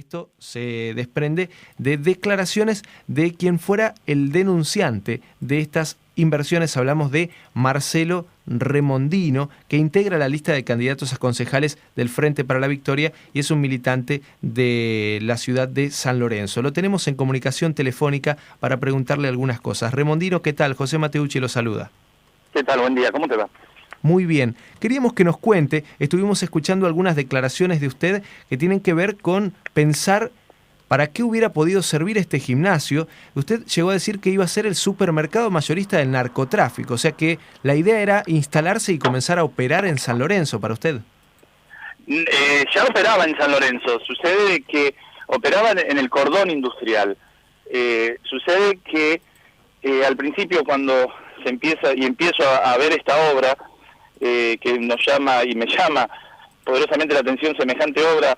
Esto se desprende de declaraciones de quien fuera el denunciante de estas inversiones. Hablamos de Marcelo Remondino, que integra la lista de candidatos a concejales del Frente para la Victoria y es un militante de la ciudad de San Lorenzo. Lo tenemos en comunicación telefónica para preguntarle algunas cosas. Remondino, ¿qué tal? José Mateucci lo saluda. ¿Qué tal? Buen día, ¿cómo te va? Muy bien. Queríamos que nos cuente, estuvimos escuchando algunas declaraciones de usted que tienen que ver con pensar para qué hubiera podido servir este gimnasio. Usted llegó a decir que iba a ser el supermercado mayorista del narcotráfico, o sea que la idea era instalarse y comenzar a operar en San Lorenzo para usted. Ya operaba en San Lorenzo, sucede que operaba en el cordón industrial. Sucede que al principio cuando empiezo a ver esta obra, que nos llama y me llama poderosamente la atención semejante obra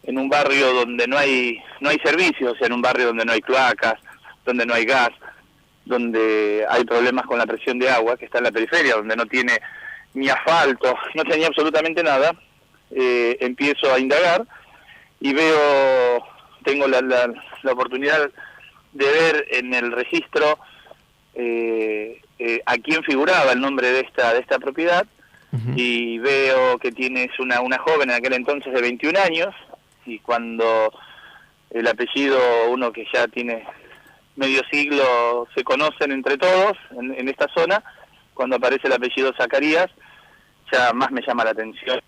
en un barrio donde no hay servicios, en un barrio donde no hay cloacas, donde no hay gas, donde hay problemas con la presión de agua, que está en la periferia, donde no tiene ni asfalto, no tenía absolutamente nada. Empiezo a indagar y tengo la oportunidad de ver en el registro a quién figuraba el nombre de esta propiedad. Y veo que tienes una joven en aquel entonces de 21 años, y cuando el apellido, uno que ya tiene medio siglo, se conocen entre todos en esta zona, cuando aparece el apellido Zacarías, ya más me llama la atención.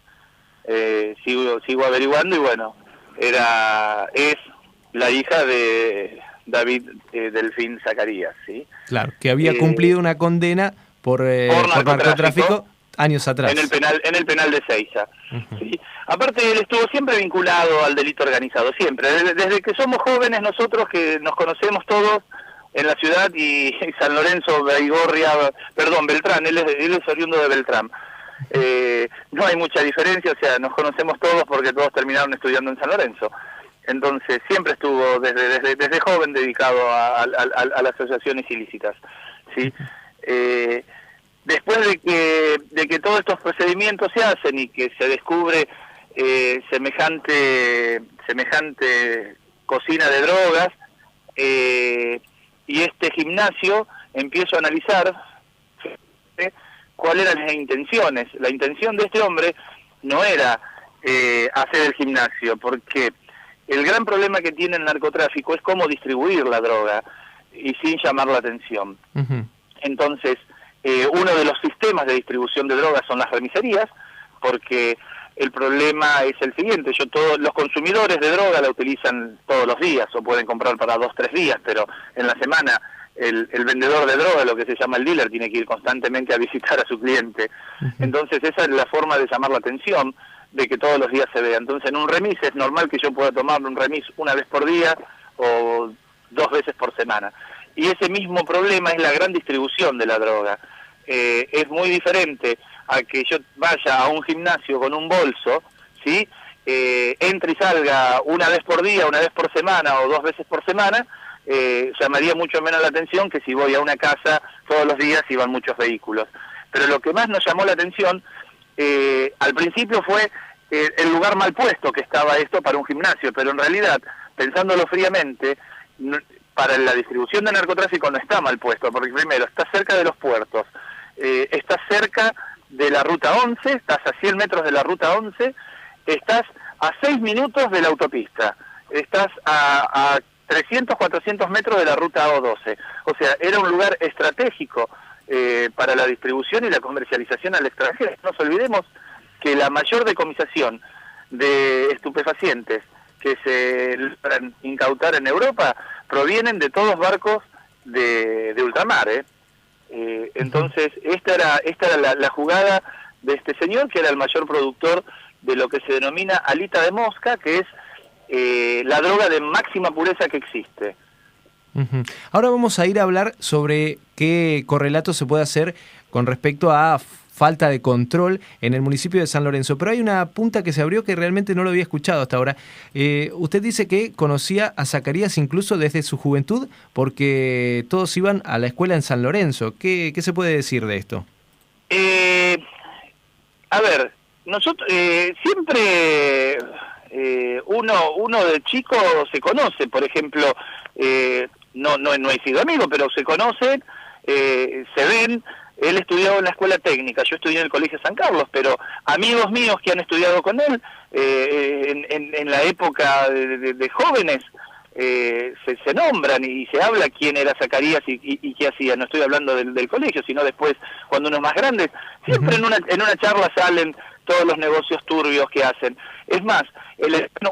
Sigo averiguando y bueno, es la hija de David Delfín Zacarías, ¿sí? Claro, que había cumplido una condena por narcotráfico años atrás. En el penal de Seiza. ¿Sí? Aparte, él estuvo siempre vinculado al delito organizado, siempre. Desde que somos jóvenes nosotros, que nos conocemos todos en la ciudad, y San Lorenzo, Beltrán, él es oriundo de Beltrán. No hay mucha diferencia, o sea, nos conocemos todos porque todos terminaron estudiando en San Lorenzo. Entonces, siempre estuvo desde joven dedicado a las asociaciones ilícitas, ¿sí? Después de que todos estos procedimientos se hacen y que se descubre semejante cocina de drogas, y este gimnasio, empiezo a analizar cuáles eran las intenciones. La intención de este hombre no era hacer el gimnasio, porque el gran problema que tiene el narcotráfico es cómo distribuir la droga y sin llamar la atención. Entonces, uno de los sistemas de distribución de drogas son las remiserías, porque el problema es el siguiente: todos los consumidores de droga la utilizan todos los días, o pueden comprar para 2-3 días, pero en la semana el vendedor de droga, lo que se llama el dealer, tiene que ir constantemente a visitar a su cliente. Entonces esa es la forma de llamar la atención, de que todos los días se vea. Entonces en un remis es normal que yo pueda tomar un remis una vez por día o 2 veces por semana. Y ese mismo problema es la gran distribución de la droga. Es muy diferente a que yo vaya a un gimnasio con un bolso, ¿sí? Entre y salga una vez por día, una vez por semana o 2 veces por semana. Llamaría mucho menos la atención que si voy a una casa todos los días y van muchos vehículos. Pero lo que más nos llamó la atención al principio fue el lugar mal puesto que estaba esto para un gimnasio, pero en realidad, pensándolo fríamente, para la distribución de narcotráfico no está mal puesto, porque primero está cerca de los puertos, estás cerca de la ruta 11, estás a 100 metros de la ruta 11, estás a 6 minutos de la autopista, estás a 300, 400 metros de la ruta O12. O sea, era un lugar estratégico para la distribución y la comercialización al extranjero. No nos olvidemos que la mayor decomisación de estupefacientes que se logran incautar en Europa provienen de todos barcos de ultramar, entonces esta era la jugada de este señor, que era el mayor productor de lo que se denomina alita de mosca, que es la droga de máxima pureza que existe. Ahora vamos a ir a hablar sobre qué correlato se puede hacer con respecto a falta de control en el municipio de San Lorenzo, pero hay una punta que se abrió que realmente no lo había escuchado hasta ahora. Usted dice que conocía a Zacarías incluso desde su juventud, porque todos iban a la escuela en San Lorenzo. ¿Qué se puede decir de esto? A ver, nosotros siempre uno de chico se conoce, por ejemplo, no he sido amigo, pero se conocen, se ven. Él estudió en la escuela técnica, yo estudié en el Colegio San Carlos, pero amigos míos que han estudiado con él en la época de jóvenes se nombran y se habla quién era Zacarías y qué hacía. No estoy hablando del colegio, sino después cuando uno es más grande. Siempre en una charla salen todos los negocios turbios que hacen. Es más,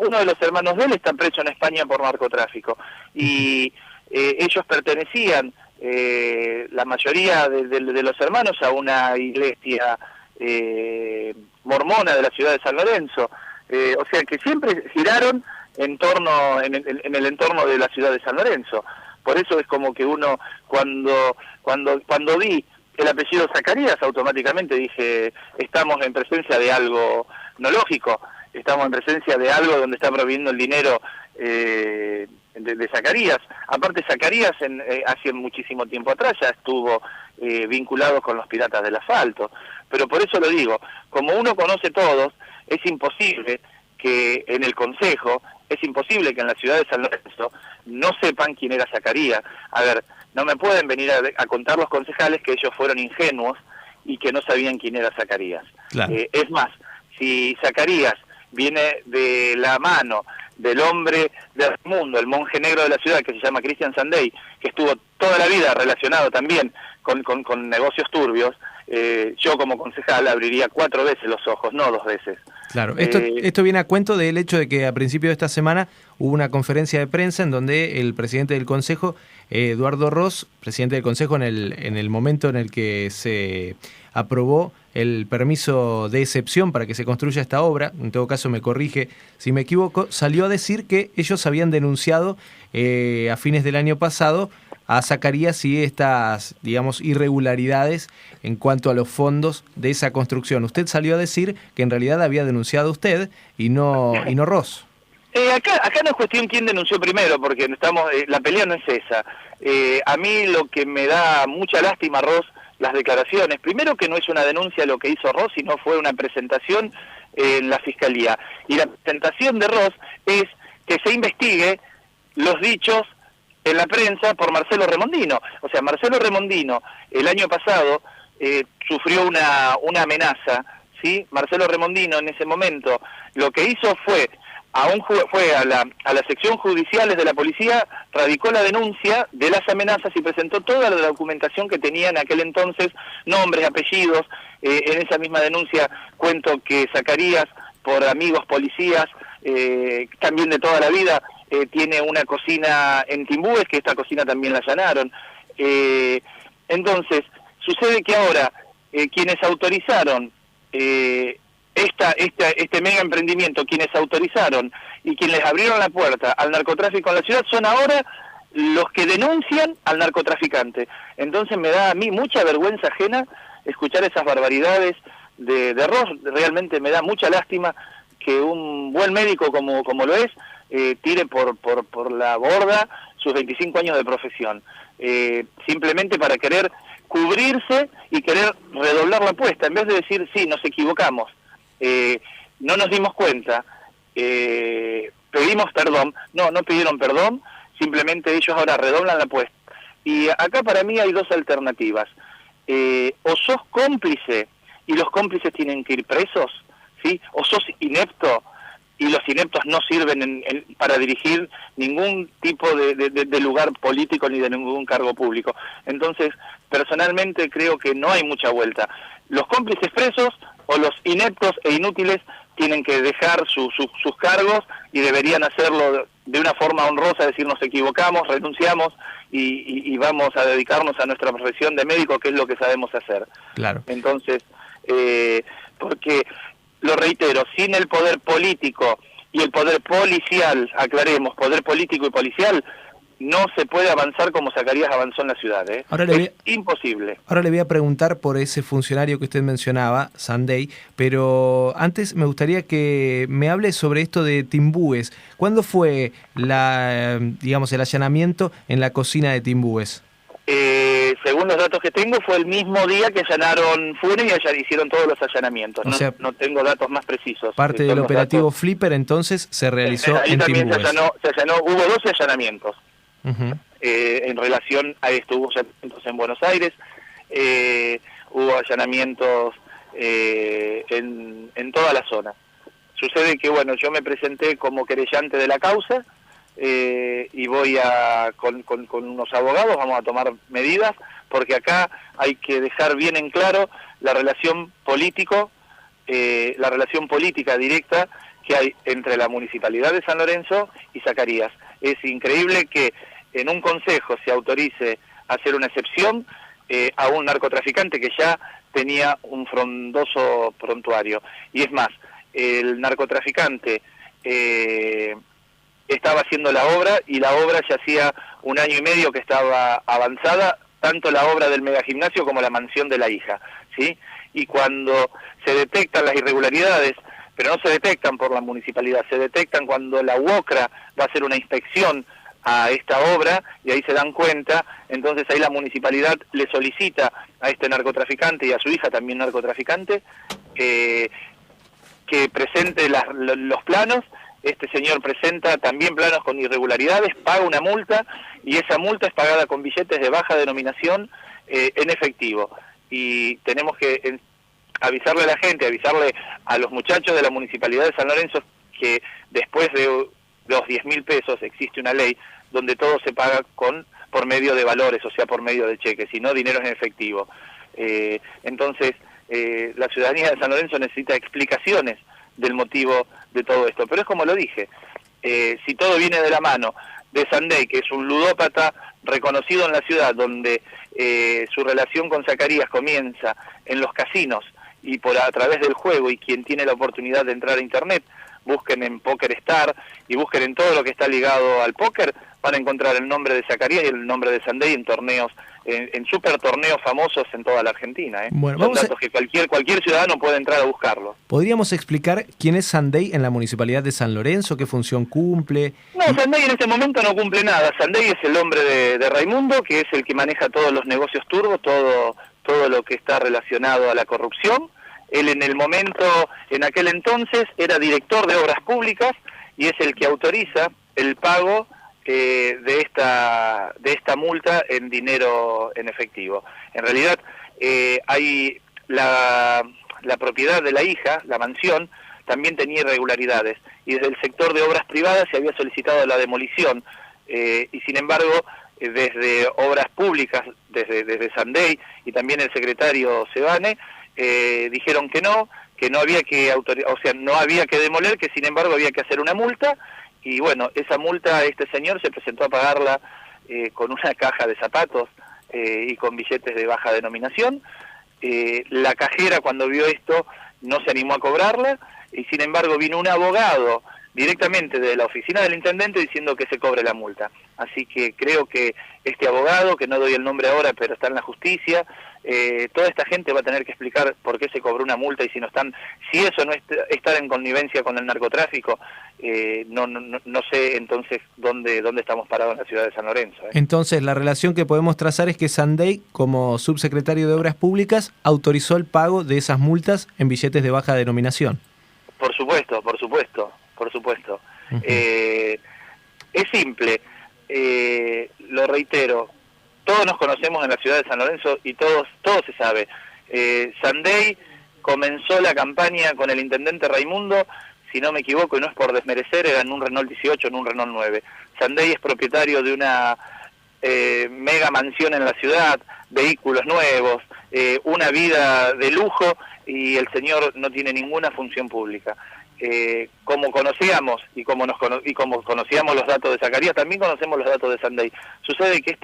uno de los hermanos de él está preso en España por narcotráfico y ellos pertenecían, la mayoría de los hermanos, a una iglesia mormona de la ciudad de San Lorenzo, o sea que siempre giraron en el entorno de la ciudad de San Lorenzo. Por eso es como que uno, cuando vi el apellido Zacarías, automáticamente dije, estamos en presencia de algo no lógico, estamos en presencia de algo donde está proveniendo el dinero de Zacarías. Aparte, Zacarías hace muchísimo tiempo atrás ya estuvo vinculado con los piratas del asfalto. Pero por eso lo digo, como uno conoce todos, es imposible que en el Consejo, es imposible que en la ciudad de San Lorenzo no sepan quién era Zacarías. A ver, no me pueden venir a contar los concejales que ellos fueron ingenuos y que no sabían quién era Zacarías. Claro. Es más, si Zacarías viene de la mano del hombre del mundo, el monje negro de la ciudad, que se llama Cristian Sandey, que estuvo toda la vida relacionado también con negocios turbios, yo como concejal abriría 4 veces los ojos, no 2 veces. Claro, esto viene a cuento del hecho de que a principios de esta semana hubo una conferencia de prensa en donde el presidente del Consejo, Eduardo Ros, presidente del Consejo en el momento en el que se aprobó el permiso de excepción para que se construya esta obra, en todo caso me corrige si me equivoco, salió a decir que ellos habían denunciado a fines del año pasado a Zacarías y estas, digamos, irregularidades en cuanto a los fondos de esa construcción. Usted salió a decir que en realidad había denunciado usted y no Ros. Acá no es cuestión quién denunció primero, porque la pelea no es esa. A mí lo que me da mucha lástima, Ros, las declaraciones, primero que no es una denuncia lo que hizo Ros, sino fue una presentación en la Fiscalía. Y la presentación de Ros es que se investigue los dichos en la prensa por Marcelo Remondino. O sea, Marcelo Remondino el año pasado sufrió una amenaza, ¿sí? Marcelo Remondino en ese momento lo que hizo fue a la sección judiciales de la policía, radicó la denuncia de las amenazas y presentó toda la documentación que tenía en aquel entonces, nombres, apellidos. En esa misma denuncia cuento que Zacarías, por amigos policías, también de toda la vida, tiene una cocina en Timbúes, que esta cocina también la allanaron. Entonces, sucede que ahora quienes autorizaron este mega emprendimiento, quienes autorizaron y quienes les abrieron la puerta al narcotráfico en la ciudad, son ahora los que denuncian al narcotraficante. Entonces me da a mí mucha vergüenza ajena escuchar esas barbaridades de Ros. Realmente me da mucha lástima que un buen médico como lo es, tire por la borda sus 25 años de profesión, simplemente para querer cubrirse y querer redoblar la apuesta, en vez de decir, sí, nos equivocamos, no nos dimos cuenta, pedimos perdón. No pidieron perdón, simplemente ellos ahora redoblan la apuesta. Y acá para mí hay 2 alternativas, o sos cómplice y los cómplices tienen que ir presos, ¿sí? O sos inepto y los ineptos no sirven para dirigir ningún tipo de lugar político ni de ningún cargo público. Entonces, personalmente creo que no hay mucha vuelta. Los cómplices presos o los ineptos e inútiles tienen que dejar sus cargos y deberían hacerlo de una forma honrosa, decir nos equivocamos, renunciamos y vamos a dedicarnos a nuestra profesión de médico, que es lo que sabemos hacer. Claro. Entonces, porque, lo reitero, sin el poder político y el poder policial, aclaremos, poder político y policial, no se puede avanzar como Zacarías avanzó en la ciudad, ¿eh? Es imposible. Ahora le voy a preguntar por ese funcionario que usted mencionaba, Sandey, pero antes me gustaría que me hable sobre esto de Timbúes. ¿Cuándo fue el allanamiento en la cocina de Timbúes? según los datos que tengo, fue el mismo día que allanaron Funes y allá hicieron todos los allanamientos. O sea, no tengo datos más precisos. Parte del operativo Flipper entonces se realizó ahí en también Timbúes. se allanó, hubo 12 allanamientos. Uh-huh. En relación a esto, hubo allanamientos en Buenos Aires, hubo allanamientos en toda la zona. Sucede que, bueno, yo me presenté como querellante de la causa, y voy con unos abogados, vamos a tomar medidas, porque acá hay que dejar bien en claro la relación política directa que hay entre la Municipalidad de San Lorenzo y Zacarías. Es increíble que en un consejo se autorice hacer una excepción a un narcotraficante que ya tenía un frondoso prontuario. Y es más, el narcotraficante estaba haciendo la obra, y la obra ya hacía 1 año y medio que estaba avanzada, tanto la obra del megagimnasio como la mansión de la hija, ¿sí? Y cuando se detectan las irregularidades, pero no se detectan por la municipalidad, se detectan cuando la UOCRA va a hacer una inspección a esta obra, y ahí se dan cuenta, entonces ahí la municipalidad le solicita a este narcotraficante y a su hija también narcotraficante, que presente los planos. Este señor presenta también planos con irregularidades, paga una multa, y esa multa es pagada con billetes de baja denominación en efectivo. Y tenemos que avisarle a la gente, avisarle a los muchachos de la Municipalidad de San Lorenzo que después de los 10.000 pesos existe una ley donde todo se paga por medio de valores, o sea, por medio de cheques, y no dinero en efectivo. Entonces, la ciudadanía de San Lorenzo necesita explicaciones del motivo de todo esto. Pero es como lo dije, si todo viene de la mano de Sandey, que es un ludópata reconocido en la ciudad, donde su relación con Zacarías comienza en los casinos y a través del juego, y quien tiene la oportunidad de entrar a internet, busquen en Poker Star y busquen en todo lo que está ligado al póker, van a encontrar el nombre de Zacarías y el nombre de Sandey en torneos, en super torneos famosos en toda la Argentina. Bueno, son datos que cualquier ciudadano puede entrar a buscarlo. ¿Podríamos explicar quién es Sandey en la Municipalidad de San Lorenzo? ¿Qué función cumple? No, Sandey en este momento no cumple nada. Sandey es el hombre de Raimundo, que es el que maneja todos los negocios turbos, todo lo que está relacionado a la corrupción. Él en aquel entonces, era director de Obras Públicas, y es el que autoriza el pago de esta multa en dinero en efectivo. En realidad, hay la propiedad de la hija, la mansión, también tenía irregularidades, y desde el sector de obras privadas se había solicitado la demolición, y sin embargo, desde Obras Públicas, desde Sandey, y también el secretario Sebane, dijeron que no había que no había que demoler, que sin embargo había que hacer una multa. Y bueno, esa multa este señor se presentó a pagarla con una caja de zapatos y con billetes de baja denominación. La cajera, cuando vio esto, no se animó a cobrarla, y sin embargo vino un abogado directamente de la oficina del intendente diciendo que se cobre la multa. Así que creo que este abogado, que no doy el nombre ahora, pero está en la justicia, toda esta gente va a tener que explicar por qué se cobró una multa, y si eso no es estar en connivencia con el narcotráfico, no sé entonces dónde estamos parados en la ciudad de San Lorenzo. Entonces la relación que podemos trazar es que Sandey, como subsecretario de Obras Públicas, autorizó el pago de esas multas en billetes de baja denominación. Por supuesto. Uh-huh. Es simple, lo reitero, todos nos conocemos en la ciudad de San Lorenzo y todo se sabe. Sandey comenzó la campaña con el intendente Raimundo, si no me equivoco, y no es por desmerecer, era en un Renault 18, en un Renault 9. Sandey es propietario de una mega mansión en la ciudad, vehículos nuevos, una vida de lujo, y el señor no tiene ninguna función pública. Como conocíamos y como conocíamos los datos de Zacarías, también conocemos los datos de Sandey. Sucede que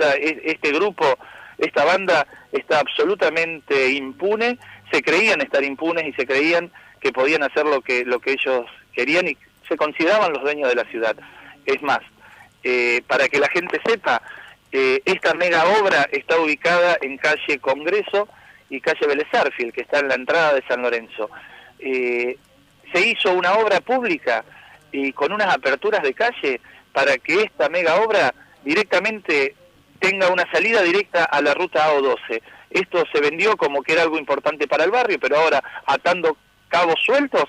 este grupo, esta banda, está absolutamente impune, se creían estar impunes y se creían que podían hacer lo que ellos querían, y se consideraban los dueños de la ciudad. Es más, para que la gente sepa, esta mega obra está ubicada en calle Congreso y calle Vélez Sarsfield, que está en la entrada de San Lorenzo. Se hizo una obra pública y con unas aperturas de calle para que esta mega obra directamente tenga una salida directa a la ruta AO12. Esto se vendió como que era algo importante para el barrio, pero ahora, atando cabos sueltos,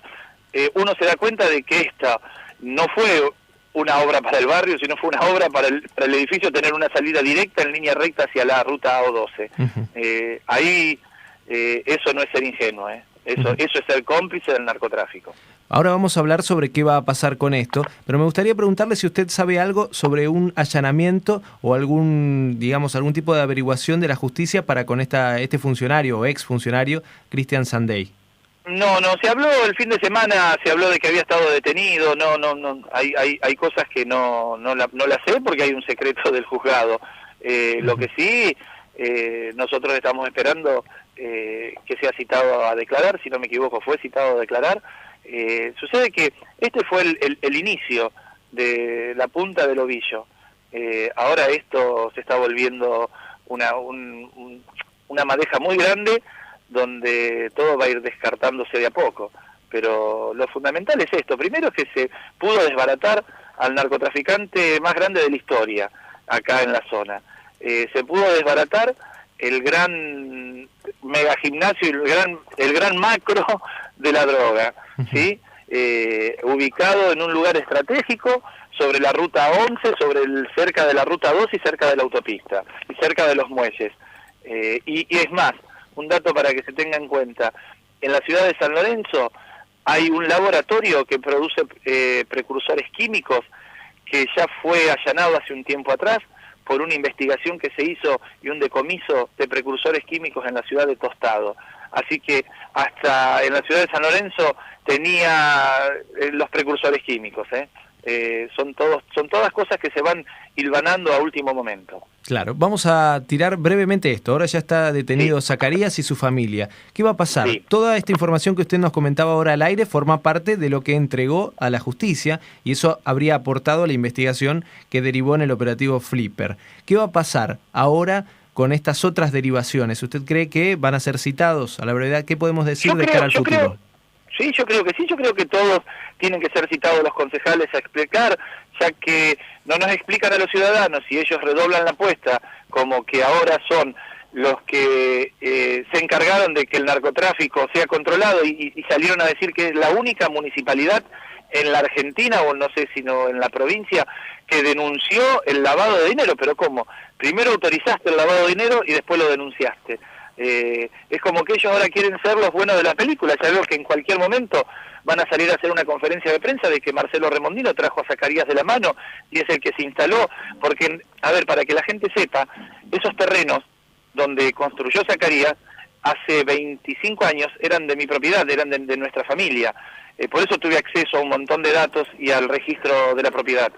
uno se da cuenta de que esta no fue una obra para el barrio, sino fue una obra para el edificio tener una salida directa en línea recta hacia la ruta AO12. Ahí eso no es ser ingenuo, eso es ser cómplice del narcotráfico. Ahora vamos a hablar sobre qué va a pasar con esto, pero me gustaría preguntarle si usted sabe algo sobre un allanamiento o algún tipo de averiguación de la justicia para con este funcionario o exfuncionario, Cristian Sandey. No, se habló el fin de semana, se habló de que había estado detenido, no, hay cosas que no las sé porque hay un secreto del juzgado. Lo que sí, nosotros estamos esperando que sea citado a declarar, si no me equivoco, fue citado a declarar. Sucede que este fue el inicio de la punta del ovillo. Ahora esto se está volviendo una madeja muy grande donde todo va a ir descartándose de a poco. Pero lo fundamental es esto. Primero es que se pudo desbaratar al narcotraficante más grande de la historia acá en la zona. Se pudo desbaratar el gran mega gimnasio y el gran macro de la droga, ¿sí? Ubicado en un lugar estratégico sobre la ruta 11, cerca de la ruta 2 y cerca de la autopista, y cerca de los muelles. Y es más, un dato para que se tenga en cuenta, en la ciudad de San Lorenzo hay un laboratorio que produce precursores químicos que ya fue allanado hace un tiempo atrás por una investigación que se hizo y un decomiso de precursores químicos en la ciudad de Tostado. Así que hasta en la ciudad de San Lorenzo tenía los precursores químicos. Son todas cosas que se van hilvanando a último momento. Claro, vamos a tirar brevemente esto. Ahora ya está detenido Zacarías y su familia. ¿Qué va a pasar? Sí. Toda esta información que usted nos comentaba ahora al aire forma parte de lo que entregó a la justicia y eso habría aportado a la investigación que derivó en el operativo Flipper. ¿Qué va a pasar ahora con estas otras derivaciones? ¿Usted cree que van a ser citados a la brevedad? ¿Qué podemos decir de cara al futuro? Sí, yo creo que sí, yo creo que todos tienen que ser citados los concejales a explicar, ya que no nos explican a los ciudadanos y ellos redoblan la apuesta, como que ahora son los que se encargaron de que el narcotráfico sea controlado y salieron a decir que es la única municipalidad en la Argentina, o no sé si no en la provincia, que denunció el lavado de dinero. Pero ¿cómo? Primero autorizaste el lavado de dinero y después lo denunciaste. Es como que ellos ahora quieren ser los buenos de la película. Ya veo que en cualquier momento van a salir a hacer una conferencia de prensa de que Marcelo Remondino trajo a Zacarías de la mano y es el que se instaló, porque, a ver, para que la gente sepa, esos terrenos donde construyó Zacarías hace 25 años eran de mi propiedad, eran de nuestra familia. Por eso tuve acceso a un montón de datos y al registro de la propiedad,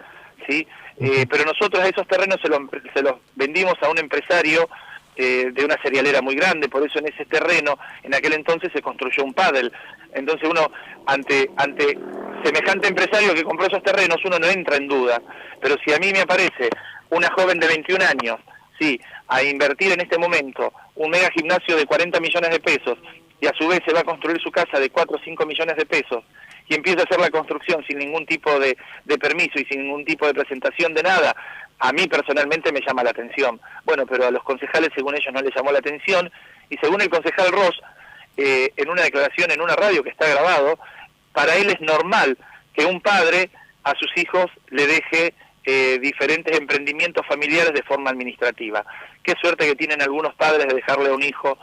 ¿sí? Pero nosotros esos terrenos se los vendimos a un empresario de una cerealera muy grande. Por eso en ese terreno, en aquel entonces se construyó un pádel. Entonces uno, ante semejante empresario que compró esos terrenos, uno no entra en duda. Pero si a mí me aparece una joven de 21 años, sí, a invertir en este momento un mega gimnasio de 40 millones de pesos, y a su vez se va a construir su casa de 4 o 5 millones de pesos, y empieza a hacer la construcción sin ningún tipo de permiso y sin ningún tipo de presentación de nada, a mí personalmente me llama la atención. Bueno, pero a los concejales, según ellos, no les llamó la atención, y según el concejal Ross, en una declaración en una radio que está grabado, para él es normal que un padre a sus hijos le deje diferentes emprendimientos familiares de forma administrativa. Qué suerte que tienen algunos padres de dejarle a un hijo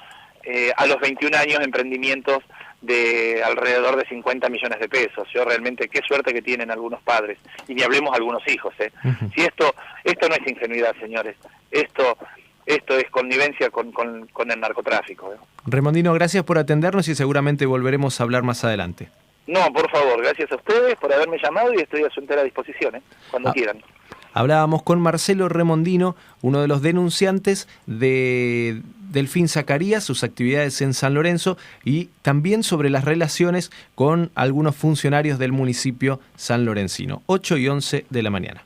a los 21 años emprendimientos de alrededor de 50 millones de pesos. Yo realmente, qué suerte que tienen algunos padres, y ni hablemos algunos hijos. Si esto no es ingenuidad, señores, esto es connivencia con el narcotráfico. Remondino, gracias por atendernos y seguramente volveremos a hablar más adelante. No, por favor, gracias a ustedes por haberme llamado y estoy a su entera disposición, cuando quieran. Hablábamos con Marcelo Remondino, uno de los denunciantes de Delfín Zacarías, sus actividades en San Lorenzo y también sobre las relaciones con algunos funcionarios del municipio sanlorencino. 8:11 de la mañana.